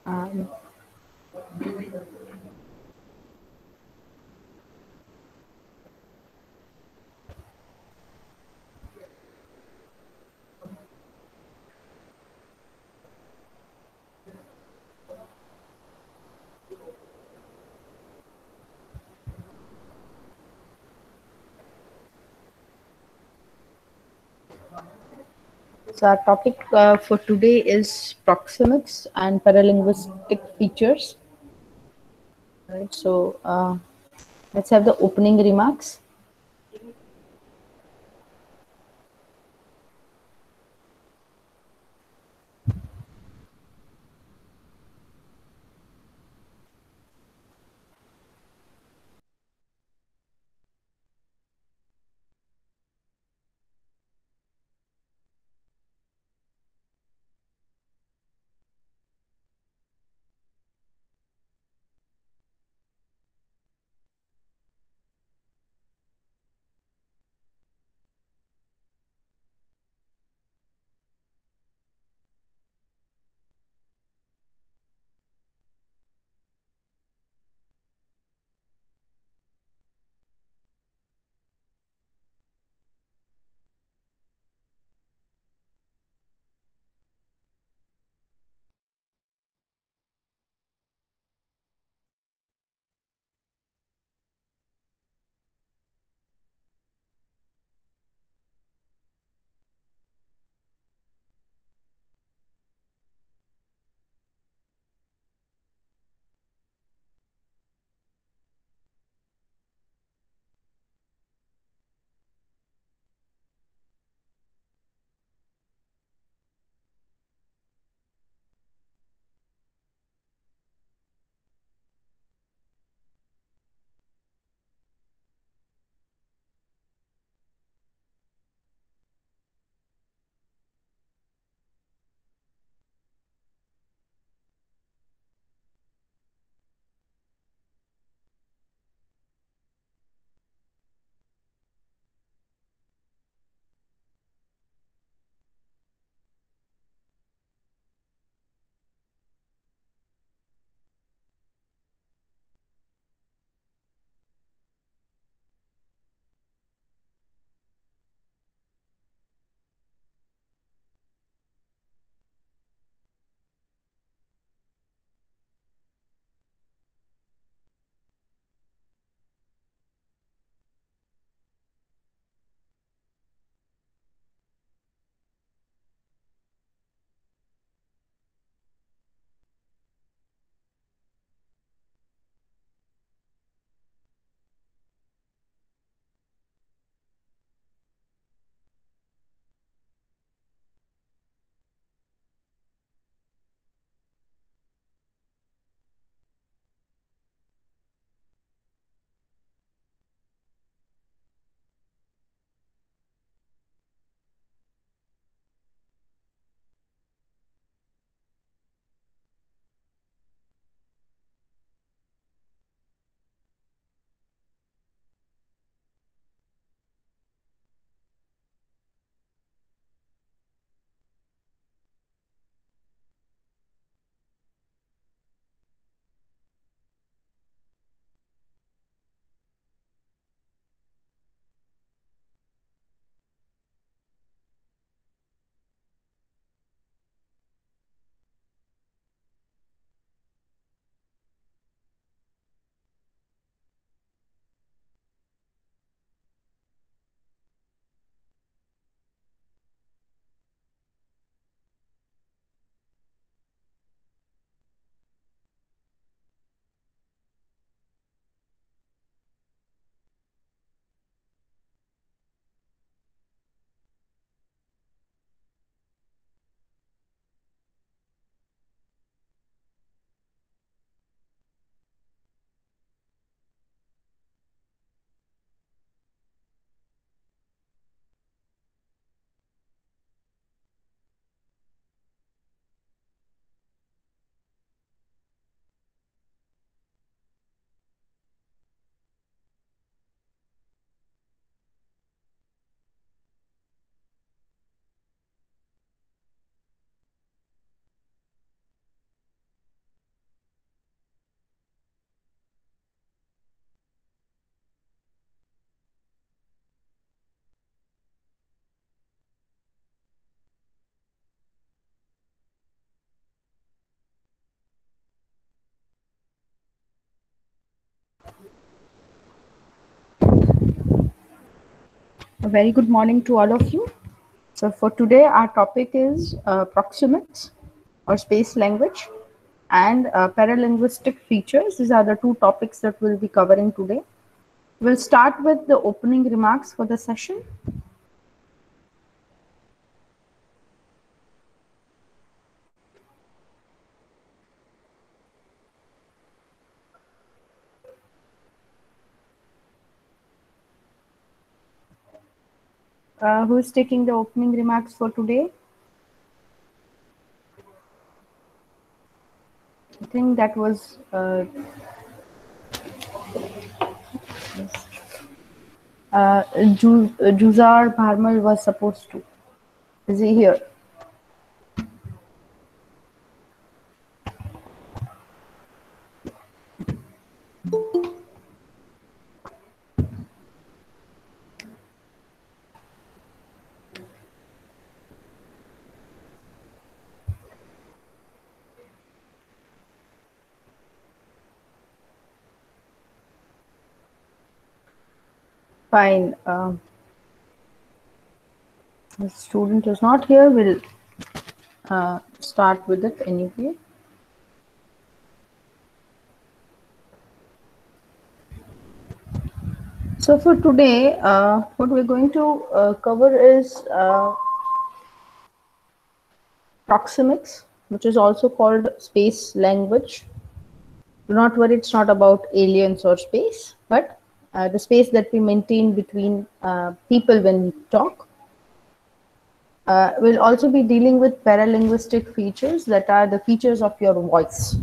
Um, so our topic for today is proxemics and paralinguistic features. Right. So let's have the opening remarks. A very good morning to all of you. So for today, our topic is proxemics or space language and paralinguistic features. These are the two topics that we'll be covering today. We'll start with the opening remarks for the session. Who is taking the opening remarks for today? I think that was Juzar Bharmal was supposed to. Is he here? Fine. The student is not here. We'll start with it anyway. So for today, what we're going to cover is proxemics, which is also called space language. Do not worry, it's not about aliens or space, but the space that we maintain between people when we talk. We'll also be dealing with paralinguistic features that are the features of your voice,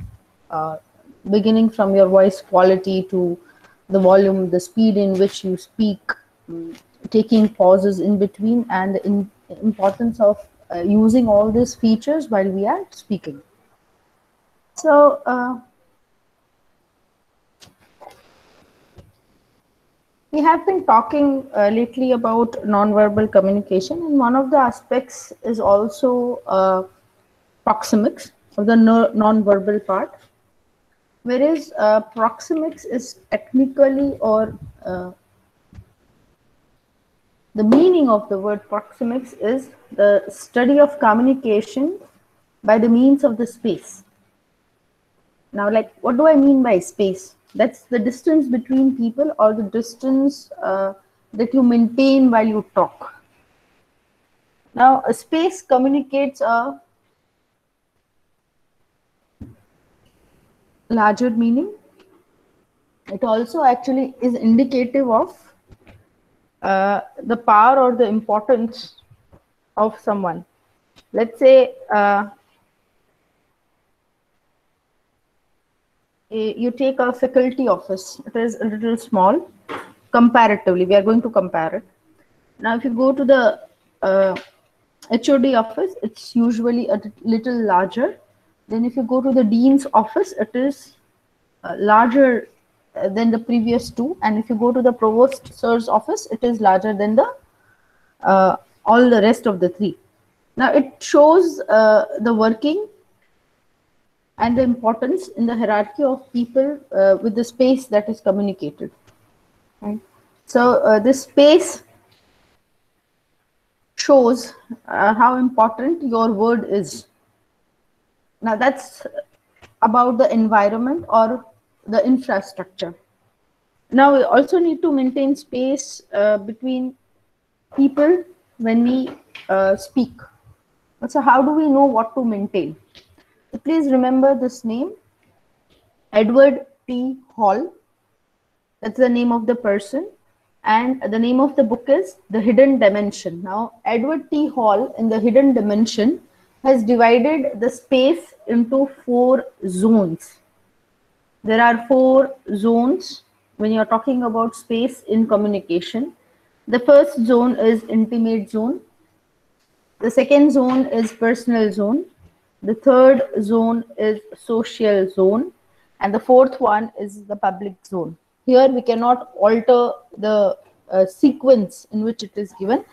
beginning from your voice quality to the volume, the speed in which you speak, taking pauses in between, and the importance of using all these features while we are speaking. So, we have been talking lately about nonverbal communication, and one of the aspects is also proxemics, or the nonverbal part. Whereas proxemics is technically, or the meaning of the word proxemics is the study of communication by the means of the space. Now, like, what do I mean by space? That's the distance between people, or the distance that you maintain while you talk. Now, a space communicates a larger meaning. It also actually is indicative of the power or the importance of someone. Let's say you take a faculty office. It is a little small comparatively. We are going to compare it. Now, if you go to the HOD office, it's usually a little larger. Then if you go to the dean's office, it is larger than the previous two. And if you go to the provost sir's office, it is larger than the all the rest of the three. Now, it shows the working and the importance in the hierarchy of people with the space that is communicated. Right? So this space shows how important your word is. Now that's about the environment or the infrastructure. Now we also need to maintain space between people when we speak. So how do we know what to maintain? So please remember this name, Edward T. Hall. That's the name of the person. And the name of the book is The Hidden Dimension. Now, Edward T. Hall in The Hidden Dimension has divided the space into 4 zones. There are 4 zones when you're talking about space in communication. The first zone is intimate zone. The second zone is personal zone. The third zone is social zone. And the fourth one is the public zone. Here we cannot alter the sequence in which it is given.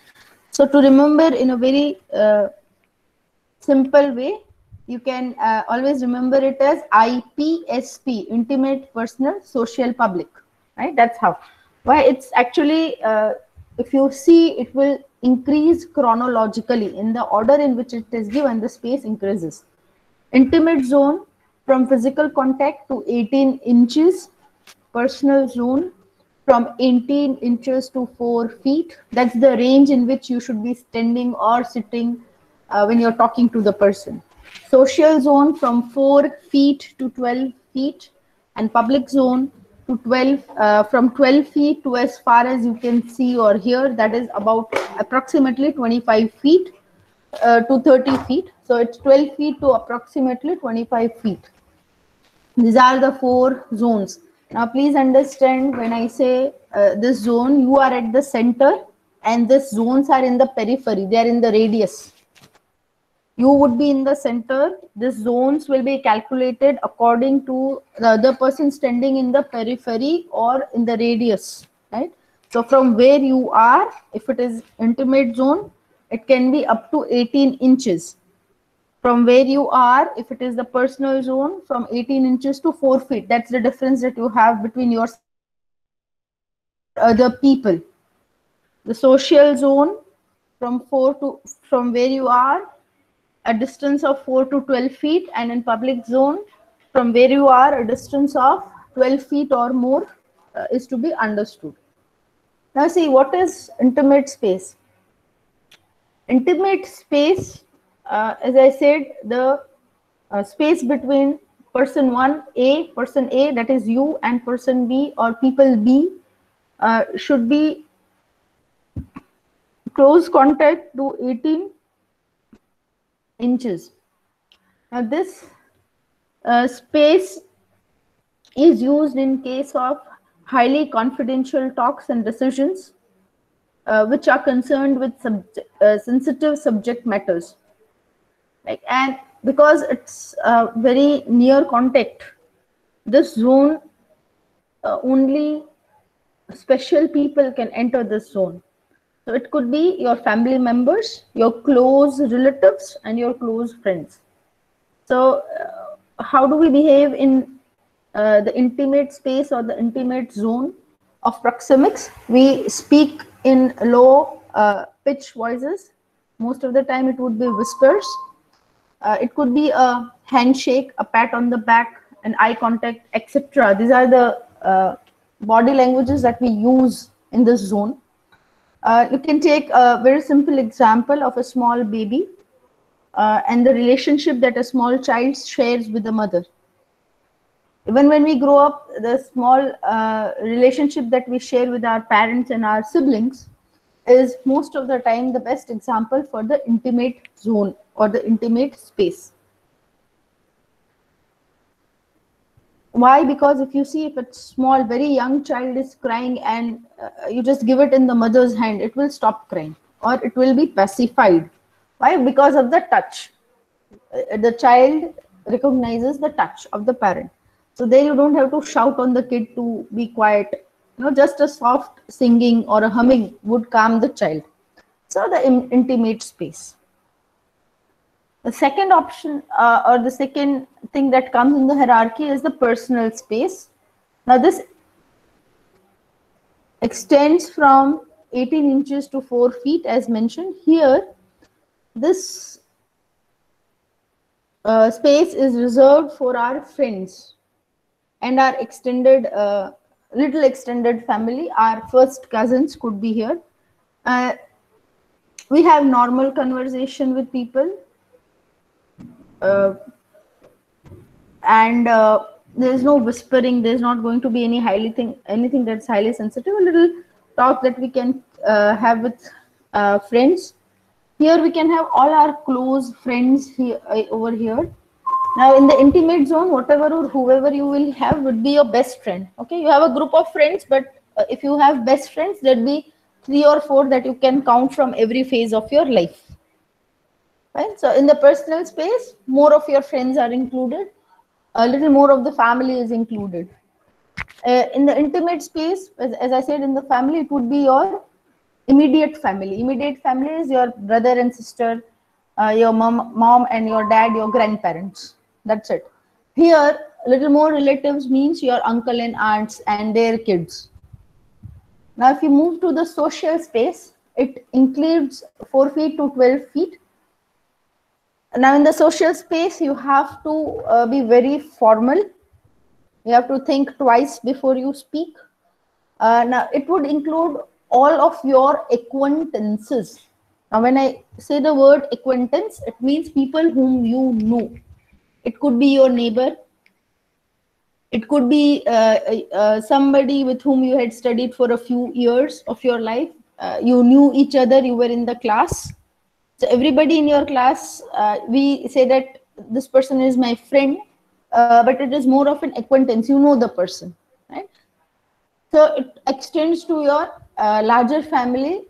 So to remember in a very simple way, you can always remember it as IPSP, intimate, personal, social, public. Right? That's how. Why it's actually if you see, it will increase chronologically in the order in which it is given, the space increases. Intimate zone from physical contact to 18 inches. Personal zone from 18 inches to 4 feet. That's the range in which you should be standing or sitting when you're talking to the person. Social zone from 4 feet to 12 feet, and public zone to 12 from 12 feet to as far as you can see or hear, that is about approximately 25 feet to 30 feet. So it's 12 feet to approximately 25 feet. These are the 4 zones. Now please understand, when I say this zone, you are at the center and these zones are in the periphery, they are in the radius. You would be in the center. These zones will be calculated according to the other person standing in the periphery or in the radius, right? So from where you are, if it is intimate zone, it can be up to 18 inches. From where you are, if it is the personal zone, from 18 inches to 4 feet. That's the difference that you have between yourself or other people. The social zone from where you are, a distance of 4 to 12 feet, and in public zone from where you are, a distance of 12 feet or more is to be understood. Now see, what is intimate space? Intimate space, as I said, the space between person A, that is you, and person B or people B should be close contact to 18 inches. Now this space is used in case of highly confidential talks and decisions which are concerned with sensitive subject matters. And because it's very near contact, this zone only special people can enter this zone. So it could be your family members, your close relatives, and your close friends. So how do we behave in the intimate space or the intimate zone of proxemics? We speak in low pitch voices. Most of the time it would be whispers. It could be a handshake, a pat on the back, an eye contact, etc. These are the body languages that we use in this zone. You can take a very simple example of a small baby and the relationship that a small child shares with the mother. Even when we grow up, the small relationship that we share with our parents and our siblings is most of the time the best example for the intimate zone or the intimate space. Why? Because if you see, if a small, very young child is crying and you just give it in the mother's hand, it will stop crying or it will be pacified. Why? Because of the touch. The child recognizes the touch of the parent. So there you don't have to shout on the kid to be quiet. Just a soft singing or a humming would calm the child. So the intimate space. The second option or the second thing that comes in the hierarchy is the personal space. Now this extends from 18 inches to 4 feet as mentioned. Here, this space is reserved for our friends and our extended, little extended family. Our first cousins could be here. We have normal conversation with people. And there is no whispering. There is not going to be any anything that's highly sensitive. A little talk that we can have with friends. Here we can have all our close friends here over here. Now in the intimate zone, whatever or whoever you will have would be your best friend. Okay, you have a group of friends, but if you have best friends, there'll be 3 or 4 that you can count from every phase of your life. Right? So in the personal space, more of your friends are included, a little more of the family is included. In the intimate space, as I said, in the family, it would be your immediate family. Immediate family is your brother and sister, your mom and your dad, your grandparents. That's it. Here, a little more relatives means your uncle and aunts and their kids. Now, if you move to the social space, it includes 4 feet to 12 feet. Now, in the social space, you have to be very formal. You have to think twice before you speak. Now, it would include all of your acquaintances. Now, when I say the word acquaintance, it means people whom you know. It could be your neighbor. It could be somebody with whom you had studied for a few years of your life. You knew each other, you were in the class. So everybody in your class, we say that this person is my friend, but it is more of an acquaintance. You know the person, right? So it extends to your larger family.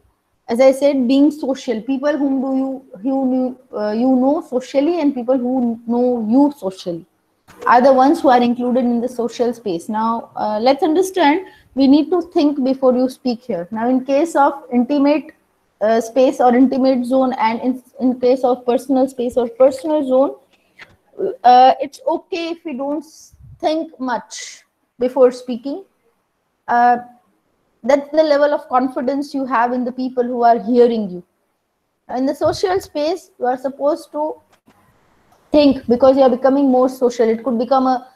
As I said, being social, people whom you know socially, and people who know you socially are the ones who are included in the social space. Now, let's understand, we need to think before you speak here. Now, in case of intimate space or intimate zone, and in case of personal space or personal zone, it's okay if you don't think much before speaking. That's the level of confidence you have in the people who are hearing you. In the social space, you are supposed to think, because you are becoming more social. It could become a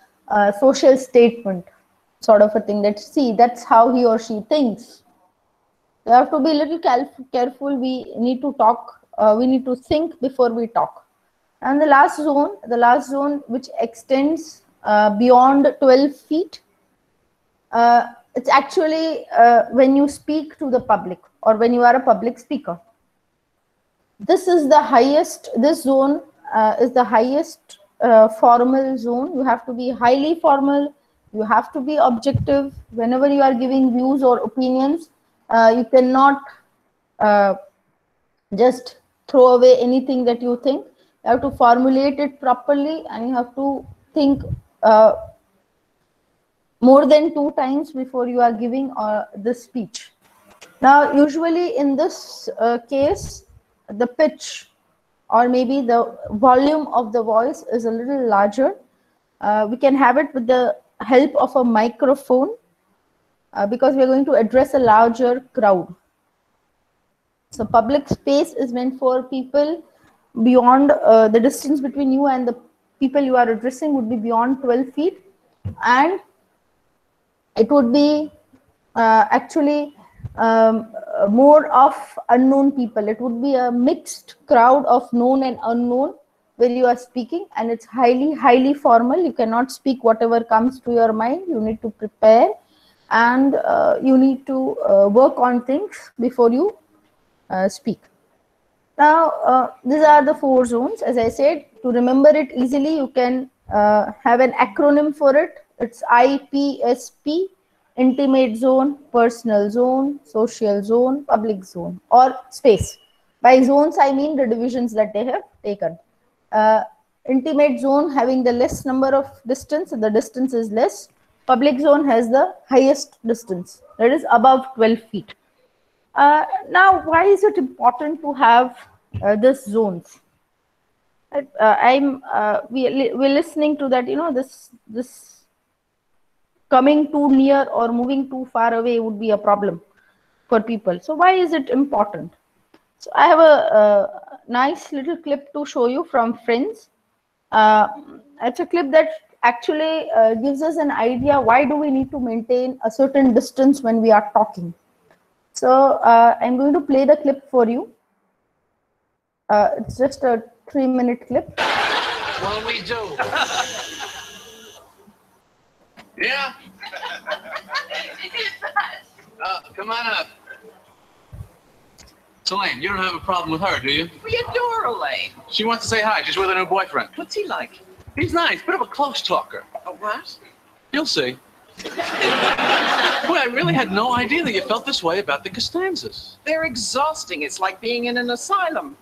social statement sort of a thing, that see, that's how he or she thinks. You have to be a little careful. We need to talk, we need to think before we talk. And the last zone which extends beyond 12 feet, it's actually when you speak to the public, or when you are a public speaker. This is the highest, this zone is the highest formal zone. You have to be highly formal, you have to be objective. Whenever you are giving views or opinions, you cannot just throw away anything that you think. You have to formulate it properly, and you have to think more than 2 times before you are giving this speech. Now, usually in this case, the pitch or maybe the volume of the voice is a little larger. We can have it with the help of a microphone because we are going to address a larger crowd. So public space is meant for people beyond the distance between you and the people you are addressing would be beyond 12 feet, and it would be actually more of unknown people. It would be a mixed crowd of known and unknown where you are speaking, and it's highly formal. You cannot speak whatever comes to your mind. You need to prepare, and you need to work on things before you speak. Now, these are the 4 zones. As I said, to remember it easily, you can have an acronym for it. It's IPSP: intimate zone, personal zone, social zone, public zone, or space. By zones, I mean the divisions that they have taken. Intimate zone having the less number of distance, the distance is less. Public zone has the highest distance, that is above 12 feet. Now, why is it important to have these zones? We're listening to that, this coming too near or moving too far away would be a problem for people. So why is it important? So I have a nice little clip to show you from Friends. It's a clip that actually gives us an idea why do we need to maintain a certain distance when we are talking. So I'm going to play the clip for you. It's just a 3-minute clip. What'll we do? Yeah? Come on up. So, Elaine, you don't have a problem with her, do you? We adore Elaine. She wants to say hi. She's with her new boyfriend. What's he like? He's nice, bit of a close talker. A what? You'll see. Boy, I really had no idea that you felt this way about the Costanzas. They're exhausting. It's like being in an asylum.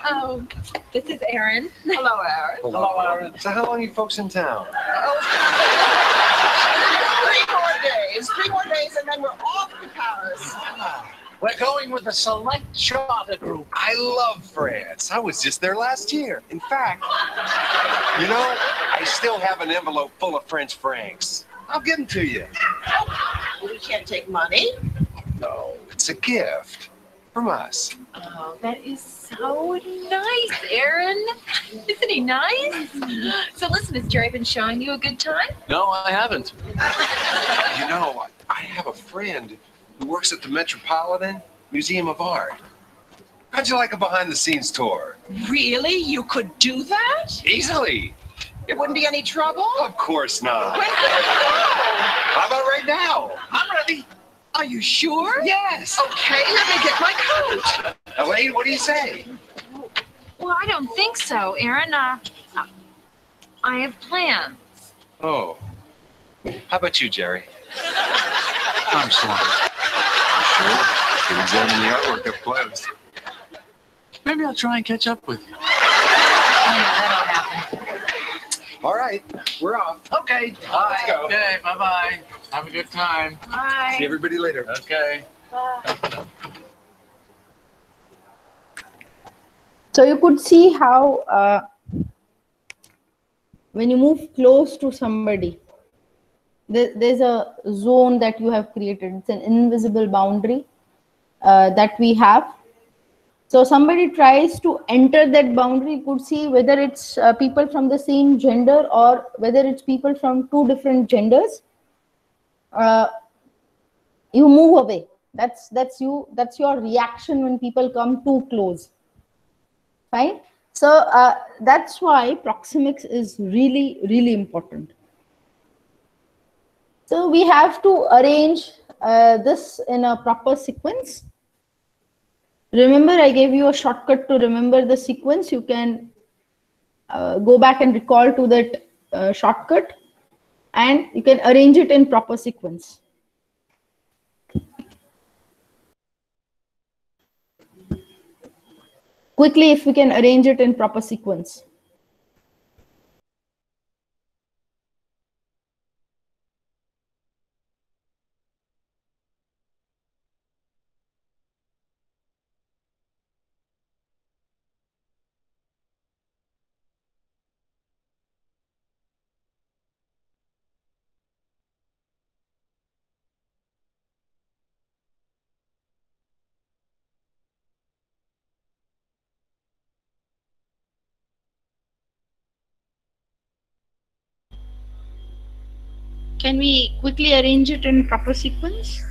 Oh, this is Erin. Hello, Erin. Hello, Aaron. So how long are you folks in town? 3 more days, and then we're off to Paris. We're going with a select charter group. I love France. I was just there last year. In fact, you know, I still have an envelope full of French francs. I'll give them to you. We can't take money. No, it's a gift from us. Oh, that is so nice, Aaron. Isn't he nice? So listen, has Jerry been showing you a good time? No, I haven't. You know, I have a friend who works at the Metropolitan Museum of Art. How'd you like a behind-the-scenes tour? Really? You could do that? Easily. There wouldn't be any trouble? Of course not. When can we go? How about right now? I'm ready. Are you sure? Yes. Okay, let me get my coat. Elaine, what do you say? Well, I don't think so, Aaron. I have plans. Oh. How about you, Jerry? I'm sorry. Sure. To examine the artwork up close. Maybe I'll try and catch up with you. Oh, no, that'll happen. All right, we're off. Okay. Bye. Let's go. Okay, bye-bye. Have a good time. Bye. See everybody later. Okay. So you could see how when you move close to somebody, there's a zone that you have created. It's an invisible boundary that we have. So somebody tries to enter that boundary, you could see whether it's people from the same gender or whether it's people from two different genders. You move away. That's your reaction when people come too close. Fine. So that's why proxemics is really, really important. So we have to arrange this in a proper sequence. Remember, I gave you a shortcut to remember the sequence. You can go back and recall to that shortcut, and you can arrange it in proper sequence. Quickly, if we can arrange it in proper sequence. Can we quickly arrange it in proper sequence?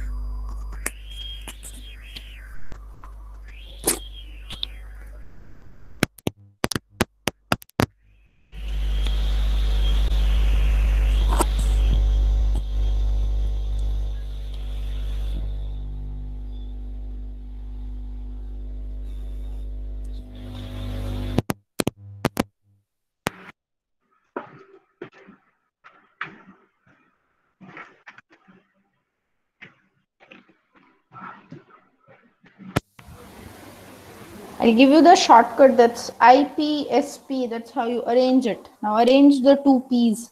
I'll give you the shortcut. That's IPSP. That's how you arrange it. Now arrange the two P's.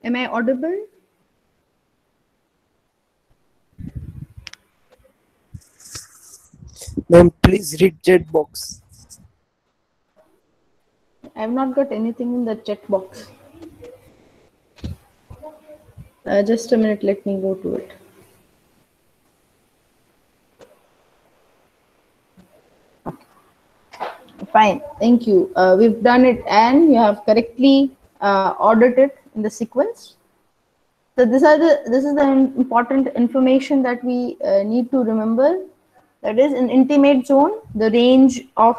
Am I audible? Ma'am, please read chat box. I have not got anything in the chat box. Just a minute, let me go to it. Fine, thank you. We've done it, and you have correctly ordered it in the sequence. So this is the important information that we need to remember. That is, in intimate zone, the range of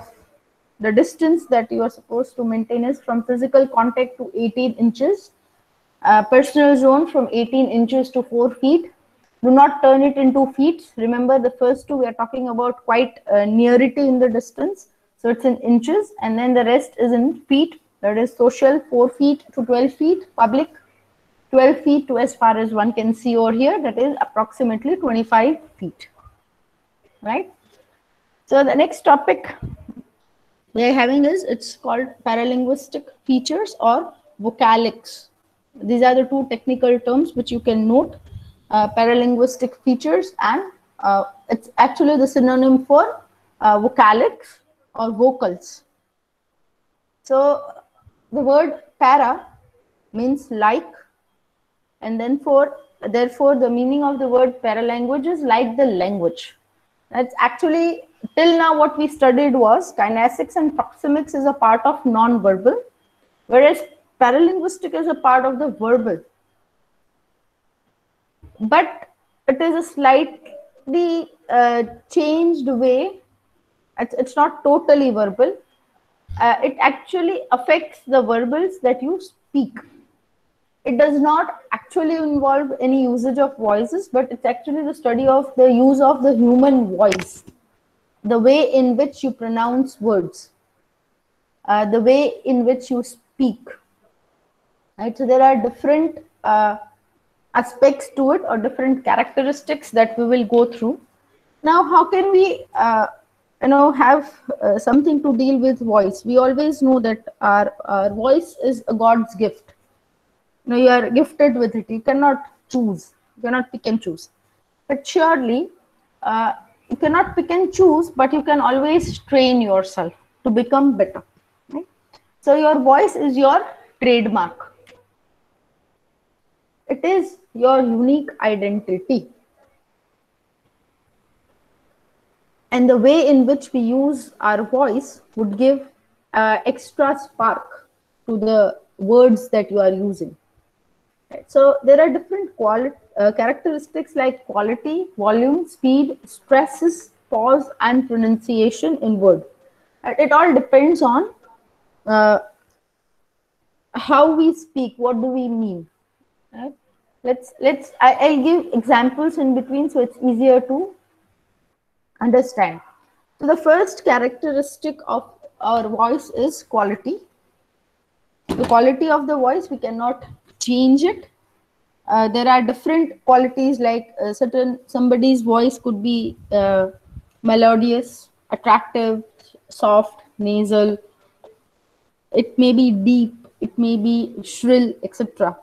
the distance that you are supposed to maintain is from physical contact to 18 inches. Personal zone from 18 inches to 4 feet. Do not turn it into feet. Remember, the first two we are talking about quite nearity in the distance. So it's in inches, and then the rest is in feet. That is social 4 feet to 12 feet, public 12 feet to as far as one can see over here, that is approximately 25 feet, right? So the next topic we're having is, it's called paralinguistic features or vocalics. These are the two technical terms which you can note, paralinguistic features, and it's actually the synonym for vocalics or vocals. So the word para means like, and then therefore the meaning of the word paralanguage is like the language. That's actually, till now what we studied was kinesics and proxemics is a part of non-verbal, whereas paralinguistic is a part of the verbal. But it is a slightly changed way. It's not totally verbal. It actually affects the verbals that you speak. It does not actually involve any usage of voices, but it's actually the study of the use of the human voice, the way in which you pronounce words, the way in which you speak. Right? So there are different aspects to it, or different characteristics that we will go through. Now, how can we have something to deal with voice? We always know that our voice is a God's gift. You are gifted with it. You cannot choose. You cannot pick and choose. But surely, you cannot pick and choose, but you can always train yourself to become better. Right? So your voice is your trademark. It is your unique identity. And the way in which we use our voice would give extra spark to the words that you are using. Right. So there are different characteristics like quality, volume, speed, stresses, pause, and pronunciation in word. It all depends on how we speak. What do we mean? Right? I'll give examples in between so it's easier to understand. So the first characteristic of our voice is quality. The quality of the voice, we cannot change it. There are different qualities, like somebody's voice could be melodious, attractive, soft, nasal. It may be deep, it may be shrill, etc.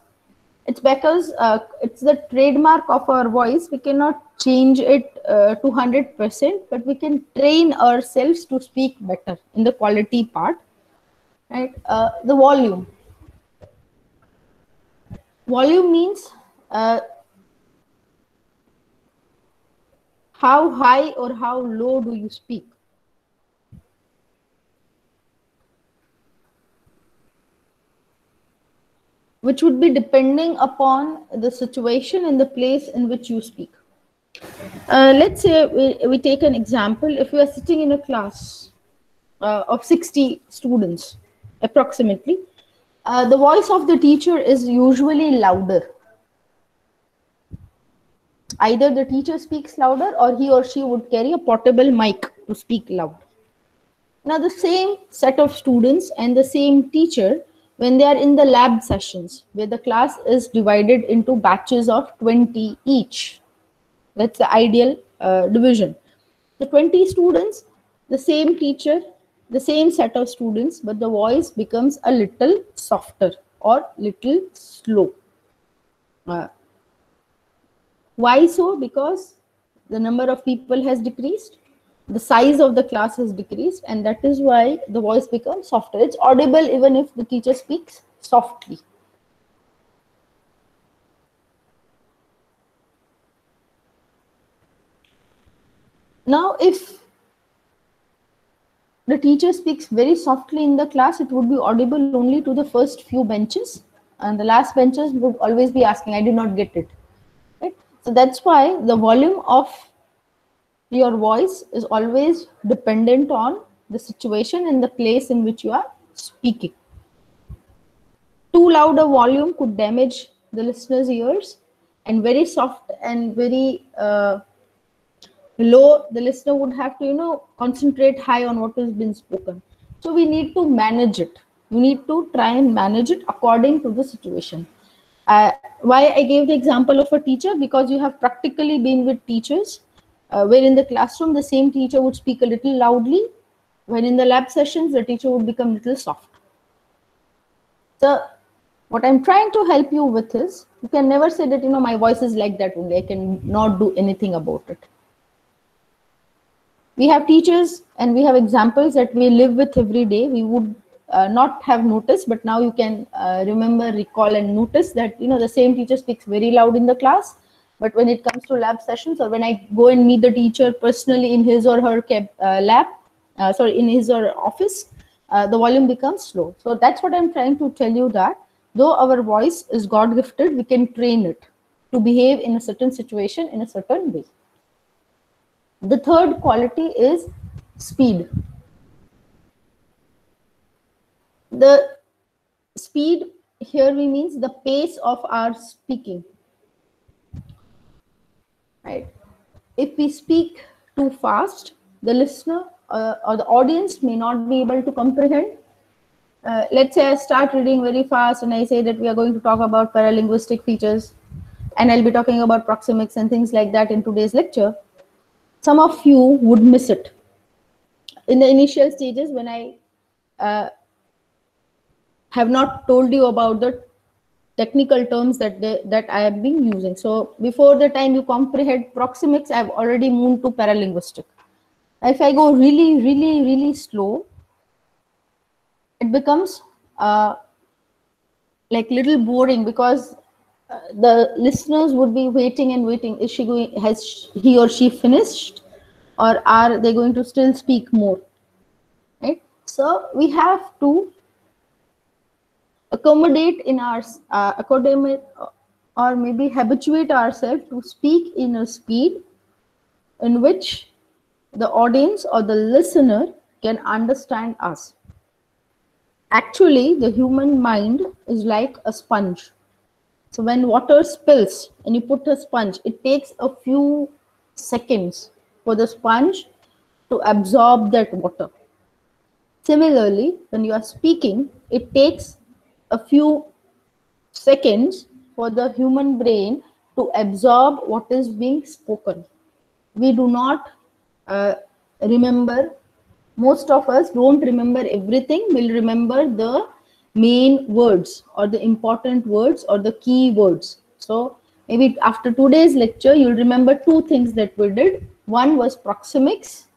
It's because it's the trademark of our voice. We cannot change it to 100%, but we can train ourselves to speak better in the quality part. Right? The volume. Volume means how high or how low do you speak. Which would be depending upon the situation and the place in which you speak. Let's say we take an example. If we are sitting in a class of 60 students, approximately, the voice of the teacher is usually louder. Either the teacher speaks louder or he or she would carry a portable mic to speak loud. Now, the same set of students and the same teacher, when they are in the lab sessions, where the class is divided into batches of 20 each. That's the ideal division. The 20 students, the same teacher, the same set of students, but the voice becomes a little softer or little slow. Why so? Because the number of people has decreased, the size of the class has decreased, and that is why the voice becomes softer. It's audible even if the teacher speaks softly. Now, if the teacher speaks very softly in the class, it would be audible only to the first few benches, and the last benches would always be asking, I did not get it. Right? So that's why the volume of your voice is always dependent on the situation and the place in which you are speaking. Too loud a volume could damage the listener's ears, and very soft and very low, the listener would have to, concentrate high on what has been spoken. So we need to manage it. You need to try and manage it according to the situation. Why I gave the example of a teacher? Because you have practically been with teachers where in the classroom the same teacher would speak a little loudly, when in the lab sessions the teacher would become a little soft. So what I'm trying to help you with is, you can never say that, my voice is like that only, I can not do anything about it. We have teachers and we have examples that we live with every day. We would not have noticed, but now you can remember, recall and notice that, the same teacher speaks very loud in the class, but when it comes to lab sessions, or when I go and meet the teacher personally in his or her in his or her office, the volume becomes slow. So that's what I'm trying to tell you, that though our voice is God gifted, we can train it to behave in a certain situation in a certain way. The third quality is speed. The speed here means the pace of our speaking. Right? If we speak too fast, the listener or the audience may not be able to comprehend. Let's say I start reading very fast and I say that we are going to talk about paralinguistic features, and I'll be talking about proxemics and things like that in today's lecture. Some of you would miss it. In the initial stages, when I have not told you about the technical terms that I have been using. So before the time you comprehend proxemics, I've already moved to paralinguistic. If I go really, really, really slow, it becomes like little boring, because the listeners would be waiting and waiting. Is she going? Has he or she finished, or are they going to still speak more? Right. So we have to accommodate in our academic, or maybe habituate ourselves to speak in a speed in which the audience or the listener can understand us. Actually, the human mind is like a sponge. So when water spills and you put a sponge, it takes a few seconds for the sponge to absorb that water. Similarly, when you are speaking, it takes a few seconds for the human brain to absorb what is being spoken. We do not remember, most of us don't remember everything. We'll remember the main words or the important words or the key words. So maybe after today's lecture, you'll remember two things that we did. One was proxemics,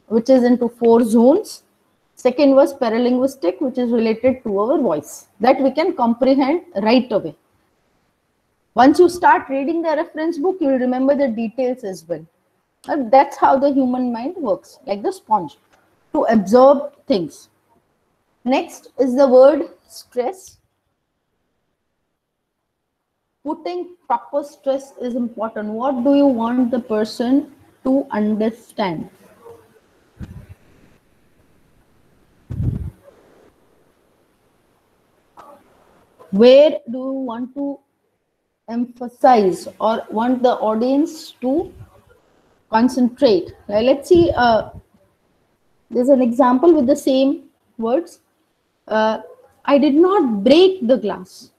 which is into 4 zones. Second was paralinguistic, which is related to our voice, that we can comprehend right away. Once you start reading the reference book, you will remember the details as well. And that's how the human mind works, like the sponge, to absorb things. Next is the word stress. Putting proper stress is important. What do you want the person to understand? Where do you want to emphasize or want the audience to concentrate? Let's see, there's an example with the same words. I did not break the glass.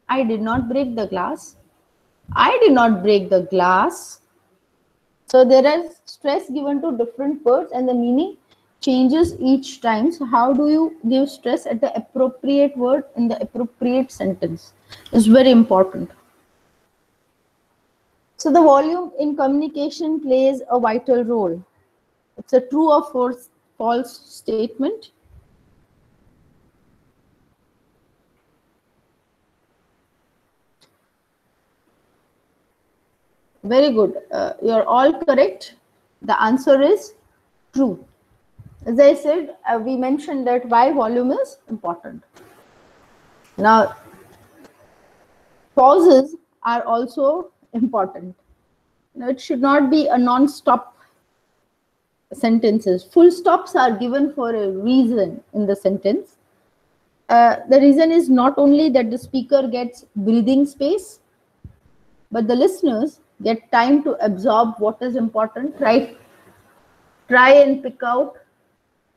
I did not break the glass. I did not break the glass. So there is stress given to different words and the meaning changes each time. So how do you give stress at the appropriate word in the appropriate sentence is very important. So the volume in communication plays a vital role. It's a true or false statement. Very good. You're all correct. The answer is true. As I said, we mentioned that why volume is important. Now, pauses are also important. Now, it should not be a non-stop sentences. Full stops are given for a reason in the sentence. The reason is not only that the speaker gets breathing space, but the listeners get time to absorb what is important, right? Try and pick out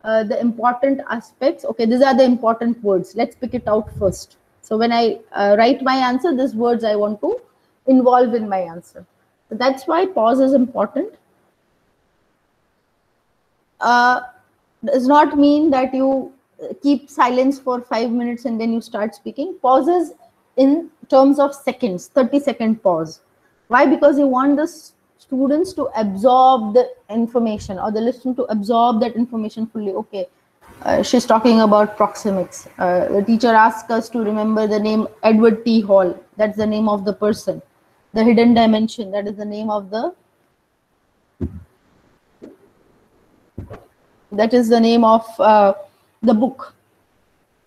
the important aspects. Okay, these are the important words. Let's pick it out first. So when I write my answer, these words I want to involve in my answer. So that's why pause is important. Does not mean that you keep silence for 5 minutes and then you start speaking. Pauses in terms of seconds, 30-second pause. Why? Because you want the students to absorb the information, or the listener to absorb that information fully. Okay, she's talking about proxemics. The teacher asked us to remember the name Edward T. Hall. That's the name of the person. The hidden dimension, that is the name of the the book.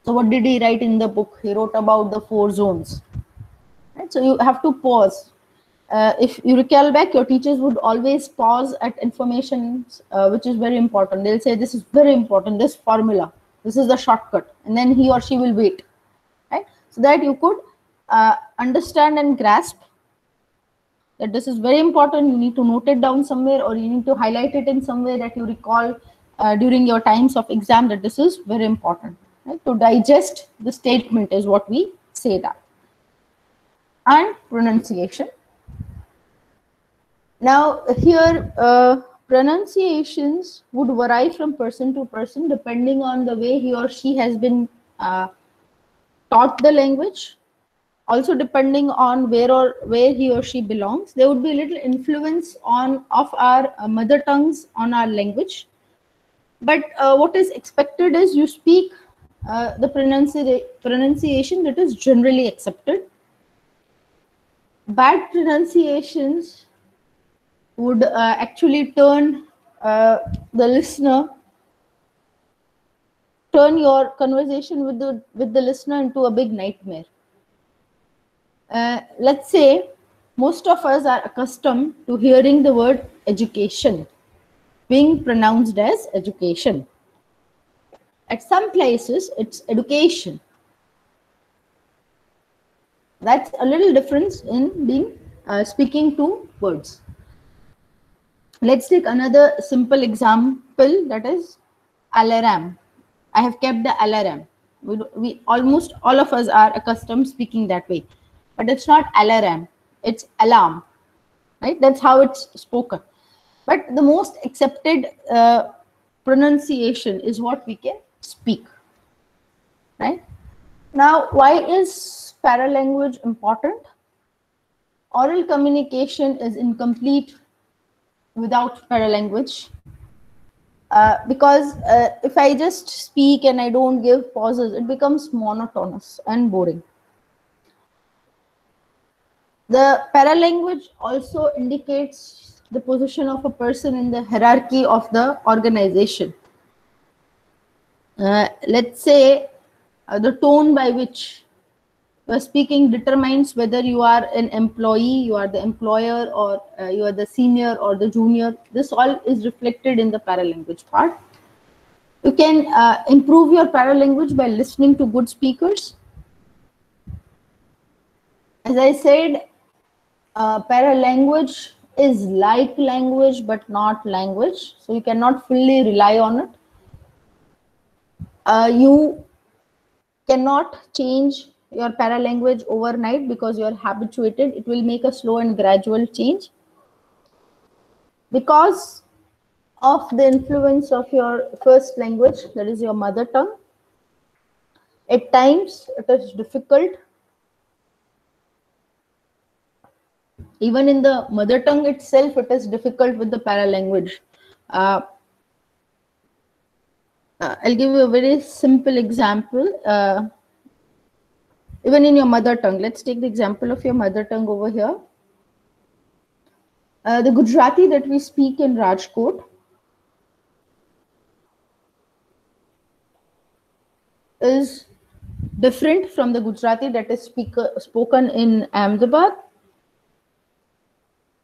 So what did he write in the book? He wrote about the 4 zones. Right? So you have to pause. If you recall back, your teachers would always pause at information which is very important. They'll say, this is very important, this formula, this is the shortcut, and then he or she will wait, right? So that you could understand and grasp that this is very important. You need to note it down somewhere, or you need to highlight it in some way that you recall during your times of exam, that this is very important. Right? To digest the statement is what we say that. And pronunciation. Now here pronunciations would vary from person to person depending on the way he or she has been taught the language. Also depending on where he or she belongs. There would be a little influence of our mother tongues on our language. But what is expected is you speak the pronunciation that is generally accepted. Bad pronunciations would actually turn the listener, turn your conversation with the listener into a big nightmare. Let's say most of us are accustomed to hearing the word education being pronounced as education. At some places, it's education. That's a little difference in being speaking two words. Let's take another simple example, that is alarm. I have kept the alarm. We almost all of us are accustomed speaking that way, but it's not alarm, it's alarm, right? That's how it's spoken. But the most accepted pronunciation is what we can speak, right? Now, why is paralanguage important? Oral communication is incomplete without paralanguage. Because if I just speak and I don't give pauses, it becomes monotonous and boring. The paralanguage also indicates the position of a person in the hierarchy of the organization. Let's say the tone by which you are speaking determines whether you are an employee, you are the employer, or you are the senior or the junior. This all is reflected in the paralanguage part. You can improve your paralanguage by listening to good speakers. As I said, paralanguage is like language but not language, so you cannot fully rely on it. You cannot change your paralanguage overnight because you are habituated. It will make a slow and gradual change. Because of the influence of your first language, that is your mother tongue, at times it is difficult. Even in the mother tongue itself, it is difficult with the paralanguage. I'll give you a very simple example. Even in your mother tongue, let's take the example of your mother tongue over here. The Gujarati that we speak in Rajkot is different from the Gujarati that is spoken in Ahmedabad.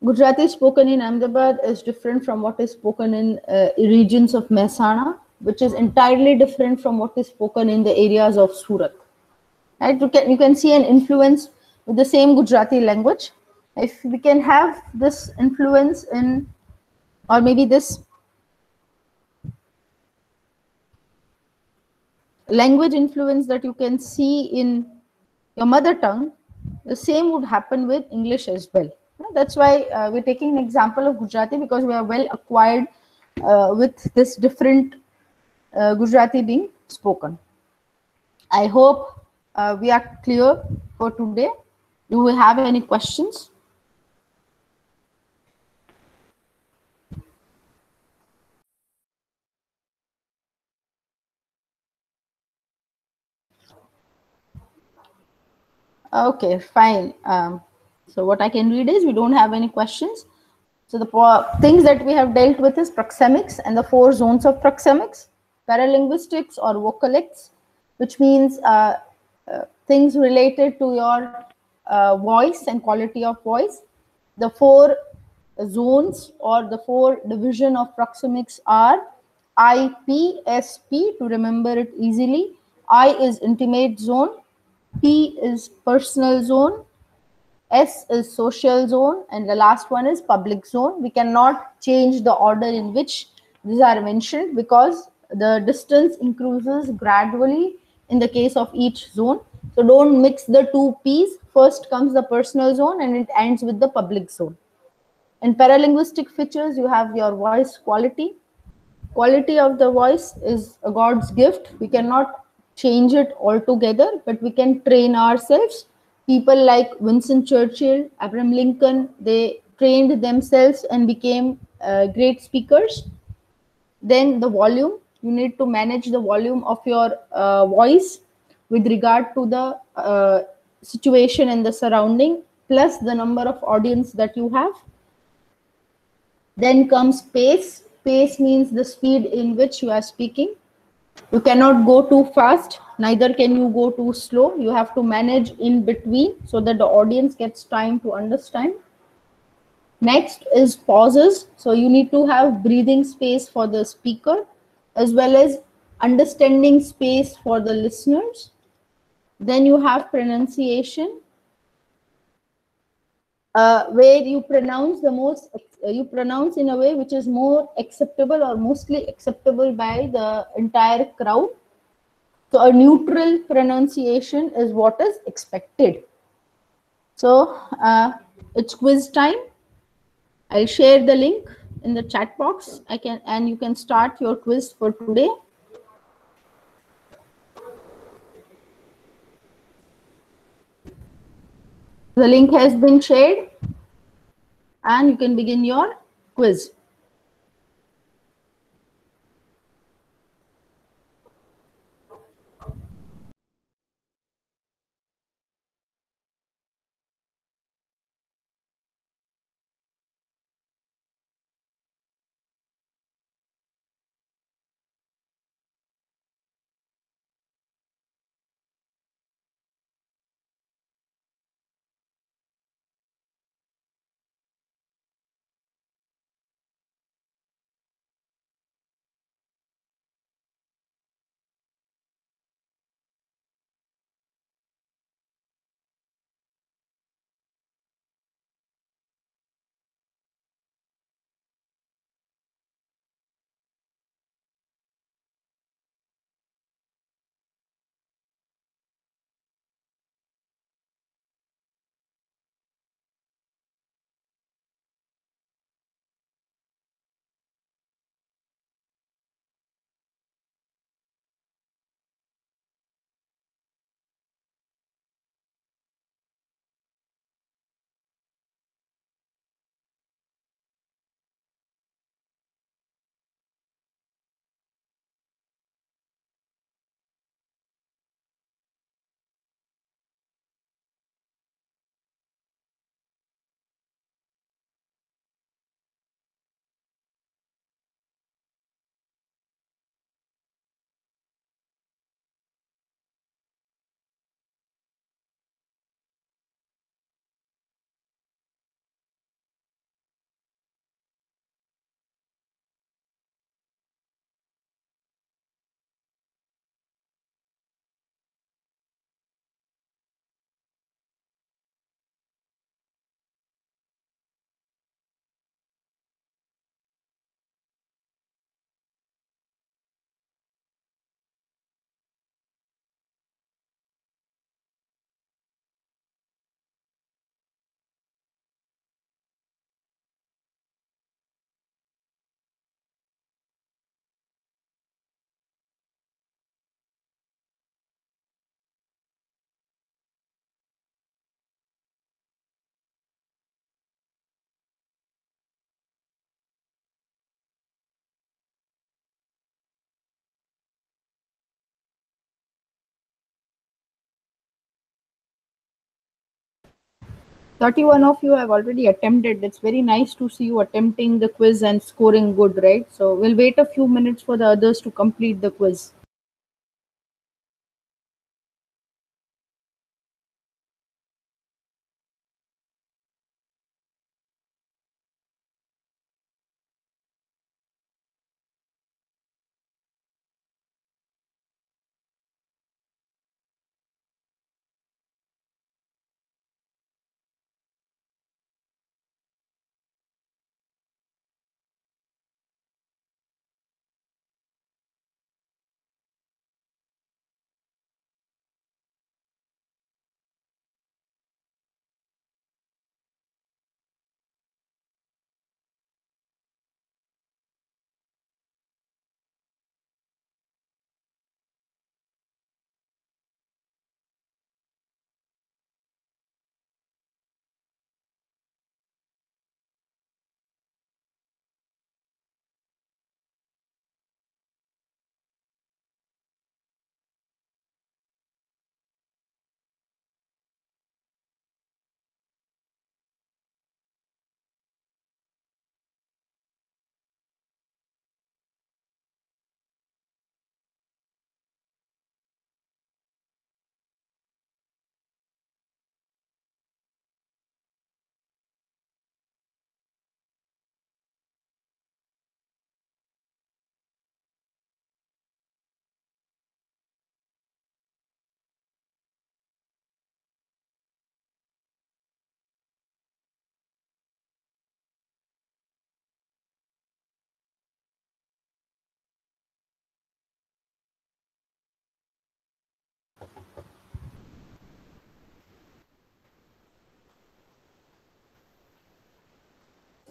Gujarati spoken in Ahmedabad is different from what is spoken in regions of Mehsana, which is entirely different from what is spoken in the areas of Surat. Right? You can see an influence with the same Gujarati language. If we can have this influence in, or maybe this language influence that you can see in your mother tongue, the same would happen with English as well. That's why we're taking an example of Gujarati, because we are well acquired with this different Gujarati being spoken. I hope we are clear for today. Do we have any questions? Okay, fine. So what I can read is we don't have any questions. So the things that we have dealt with is proxemics and the 4 zones of proxemics, paralinguistics or vocalicts, which means things related to your voice and quality of voice. The 4 zones or the 4 division of proxemics are IPSP, to remember it easily. I is intimate zone, P is personal zone, S is social zone, and the last one is public zone. We cannot change the order in which these are mentioned because the distance increases gradually in the case of each zone. So don't mix the 2 P's. First comes the personal zone and it ends with the public zone. In paralinguistic features, you have your voice quality. Quality of the voice is a God's gift. We cannot change it altogether, but we can train ourselves. People like Winston Churchill, Abraham Lincoln, they trained themselves and became great speakers. Then the volume, you need to manage the volume of your voice with regard to the situation and the surrounding, plus the number of audience that you have. Then comes pace. Pace means the speed in which you are speaking. You cannot go too fast, neither can you go too slow. You have to manage in between so that the audience gets time to understand. Next is pauses. So you need to have breathing space for the speaker as well as understanding space for the listeners. Then you have pronunciation, where you pronounce you pronounce in a way which is more acceptable or mostly acceptable by the entire crowd. So a neutral pronunciation is what is expected. So it's quiz time. I'll share the link in the chat box. And you can start your quiz for today. The link has been shared and you can begin your quiz. 31 of you have already attempted. It's very nice to see you attempting the quiz and scoring good, right? So we'll wait a few minutes for the others to complete the quiz.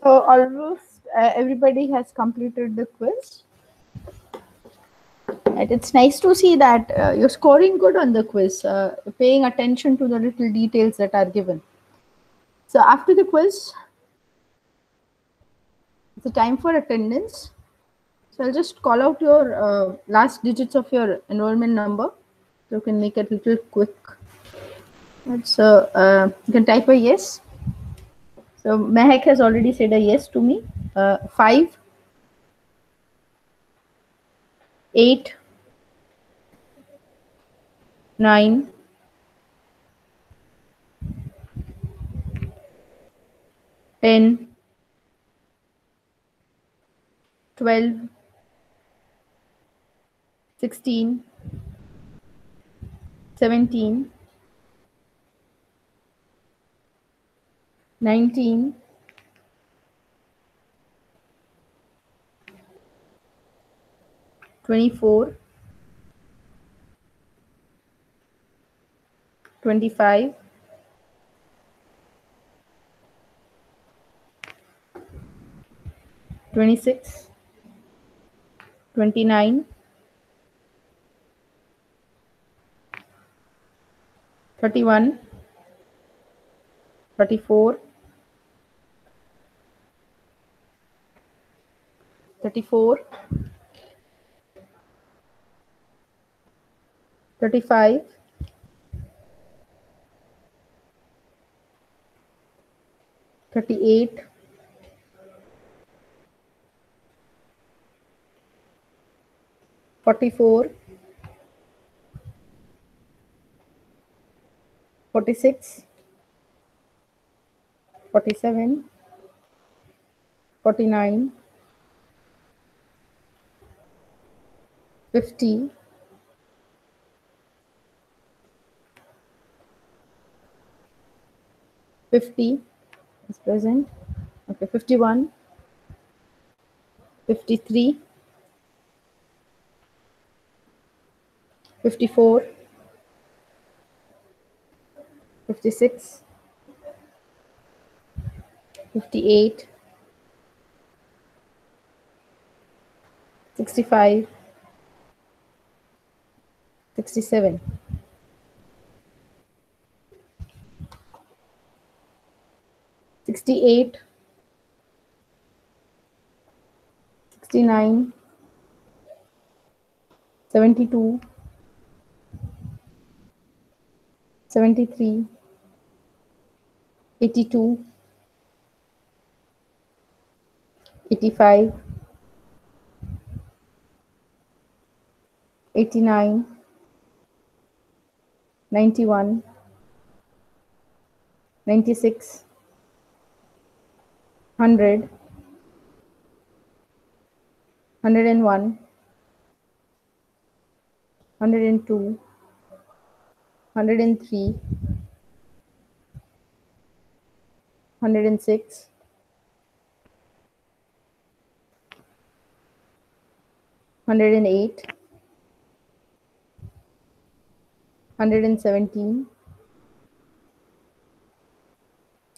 So almost everybody has completed the quiz. And it's nice to see that you're scoring good on the quiz, paying attention to the little details that are given. So after the quiz, it's a time for attendance. So I'll just call out your last digits of your enrollment number. So you can make it a little quick. So you can type a yes. So Mehak has already said a yes to me. 5, 8, 9, 10, 12, 16, 17, 19, 24, 25, 26, 29, 31, 34, 34, 35, 38, 44, 46, 47, 49, 50, 50 is present. Okay, 51, 53, 54, 56, 58, 65, 67, 68, 69, 72, 73, 82, 85, 89, 91, 96, 100, 101, 102, 103, 106, 108, 117,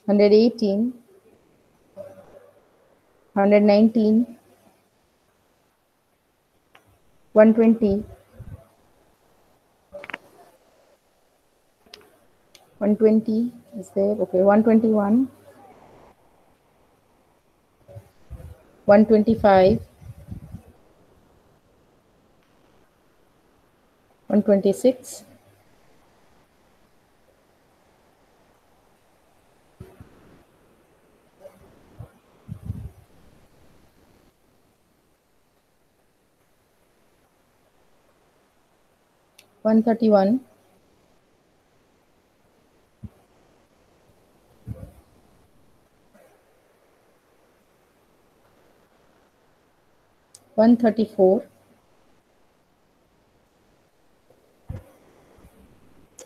118, 119, 120, 120 is there, okay, 121, 125, 126, 131, 134,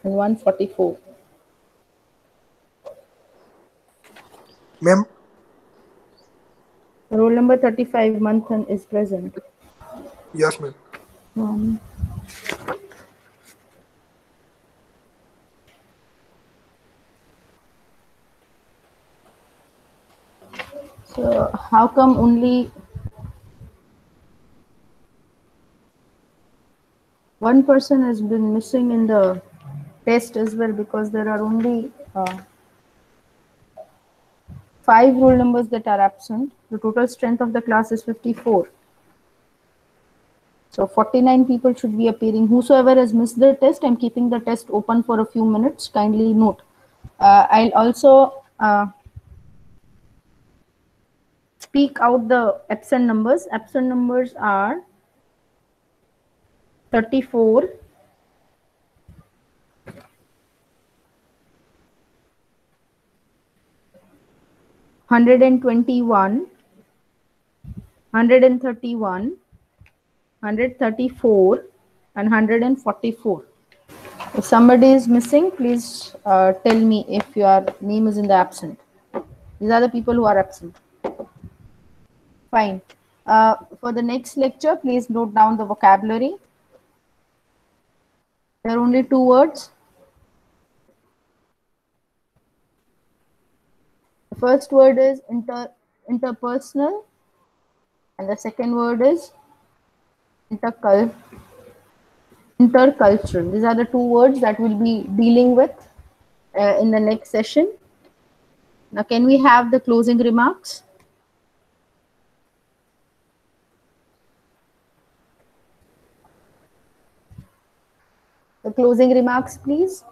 and 144. Ma'am, Roll number 35, Manthan, is present. yes, ma'am. Um, so how come only one person has been missing in the test as well? Because there are only 5 roll numbers that are absent. The total strength of the class is 54. So 49 people should be appearing. Whosoever has missed the test, I'm keeping the test open for a few minutes. Kindly note. I'll also speak out the absent numbers. Absent numbers are 34, 121, 131, 134, and 144. If somebody is missing, please tell me if your name is in the absent. These are the people who are absent. Fine. For the next lecture, please note down the vocabulary. There are only 2 words. The first word is interpersonal, and the second word is intercultural. These are the 2 words that we'll be dealing with in the next session. Now, can we have the closing remarks? The closing remarks, please.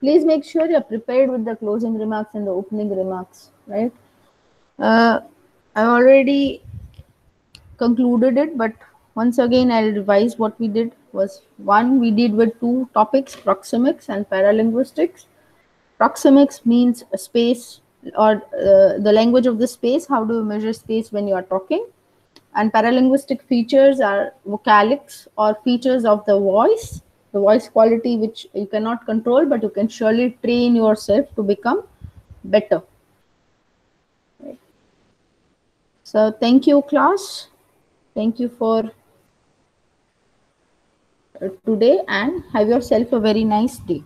Please make sure you're prepared with the closing remarks and the opening remarks, right? I already concluded it, but once again I'll revise what we did. Was 1, we did with 2 topics, proxemics and paralinguistics. Proxemics means a space or the language of the space. How do you measure space when you are talking? And paralinguistic features are vocalics or features of the voice quality, which you cannot control, but you can surely train yourself to become better. Right. So thank you, class. Thank you for today and have yourself a very nice day.